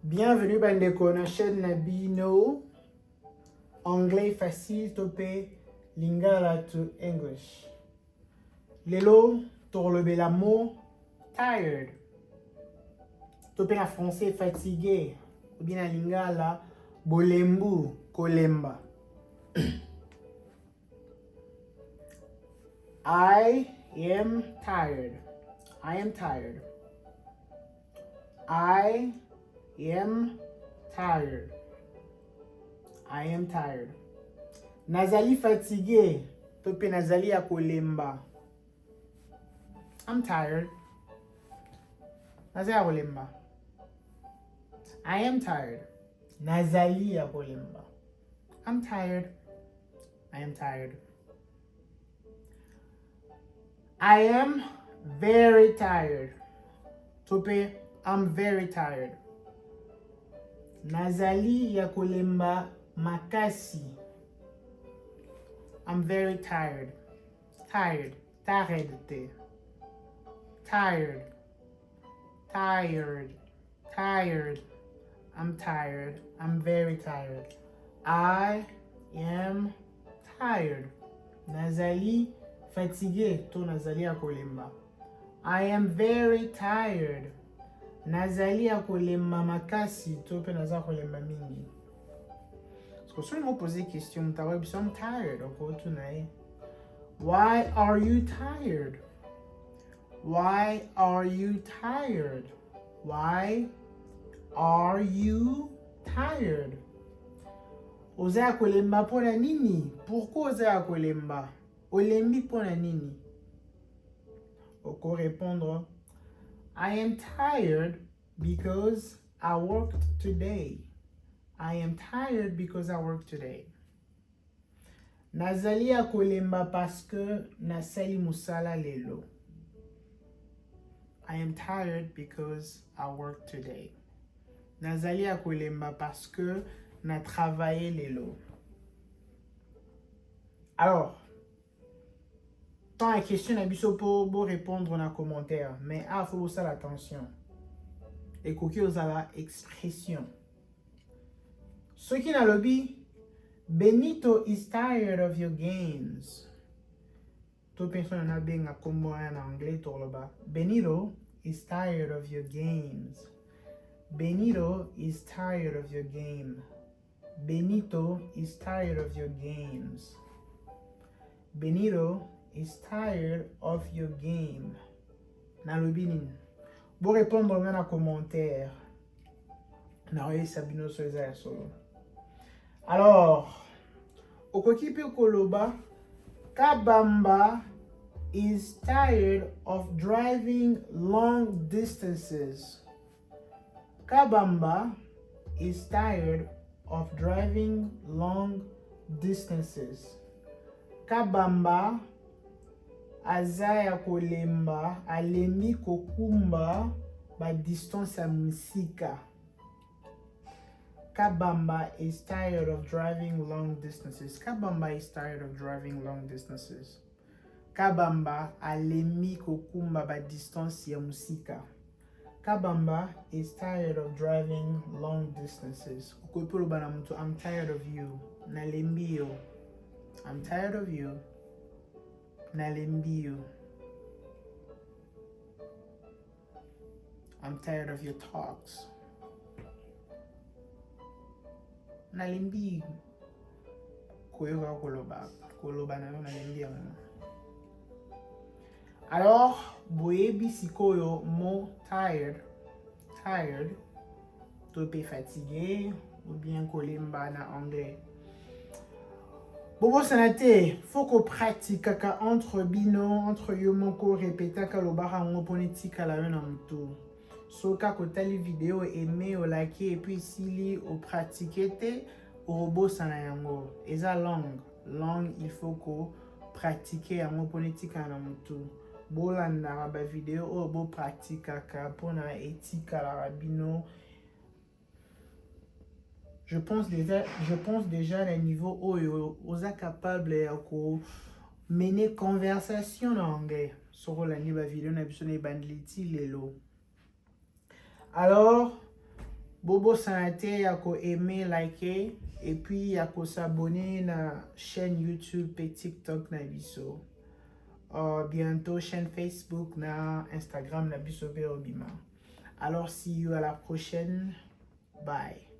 Bienvenue bandeko na chaîne na bino Anglais facile topé Lingala to English. Lelo torlobela mot tired. Topé na français fatigué ou bien na Lingala Bolembu kolemba. I am tired. I am tired. I am tired. I am tired. Nazali fatigué. Tope nazali ya kolemba. I'm tired. Nazali ya kolemba. I am tired. Nazali ya kolemba. I'm tired. I am tired. I am very tired. Tope, I'm very tired. Nazali ya kolemba makasi. I'm very tired. Tired. Tired. Tired. Tired. Tired. I'm tired. I'm very tired. I am tired. Nazali fatigué. To nazali ya kolemba. I am very tired. Nazali ya kolemba makasi. To pe nazali kolemba mingi. So si on pose question, I'm tired. Why are you tired? Why are you tired? Why are you tired? Oza kolemba pona nini? Pourquoi oza kolemba? Olembi pona nini? Oko répondre, I am tired because I worked today. I am tired because I worked today. Nazali ya kolemba parce que nasali musala lelo. I am tired because I worked today. Nazali ya kolemba parce que na travaillé lelo. Alors, tant la question na biso pour répondre na commentaire, mais faut ça l'attention. Et koki osala expression. Ce qui n'a lobby, Benito is tired of your games. Tout personne na bien a combo en anglais torloba. Benito is tired of your games. Benito is tired of your game. Benito is tired of your games. Benito is tired of your game. Na lobby nin. Pour répondre même en commentaire. Na oye sabino so eza solo. Alors, okokipe koloba, Kabamba is tired of driving long distances. Kabamba is tired of driving long distances. Kabamba azaya kolemba, alembi kokumba ba distance ya musika. Kabamba is tired of driving long distances. Kabamba is tired of driving long distances. Kabamba alemi kokumba ba distance ya musika. Kabamba is tired of driving long distances. I'm tired of you. Nalembi yo. I'm tired of you. Nalembi yo. I'm tired of your talks. Nalembi koyoka koloba na yo nalembi yango. Alors boyebi sikoyo mo tired tope fatigué ou bien kolemba na anglais. Bobo sanate faut ko pratique kaka entre bino entre yo moko répéta kaloba rango politika la yo na mutu. Soka kotali vidéo aimé o like et puis sili o pratiquer te o robo sana yango. Eza langue il faut ko pratiquer yango politika na mutu. Bolanda ba vidéo o bo pratika ka pona etika la rabino. Je pense déjà à niveau où osa capable de mener conversation en anglais. Sur la vidéo na biso na bandliti lelo. Alors, Bobo santé, à aimer, liker, et puis à s'abonner à la chaîne YouTube et TikTok na biso. Bientôt chaîne Facebook na Instagram na biso Berobima. Alors see you à la prochaine. Bye.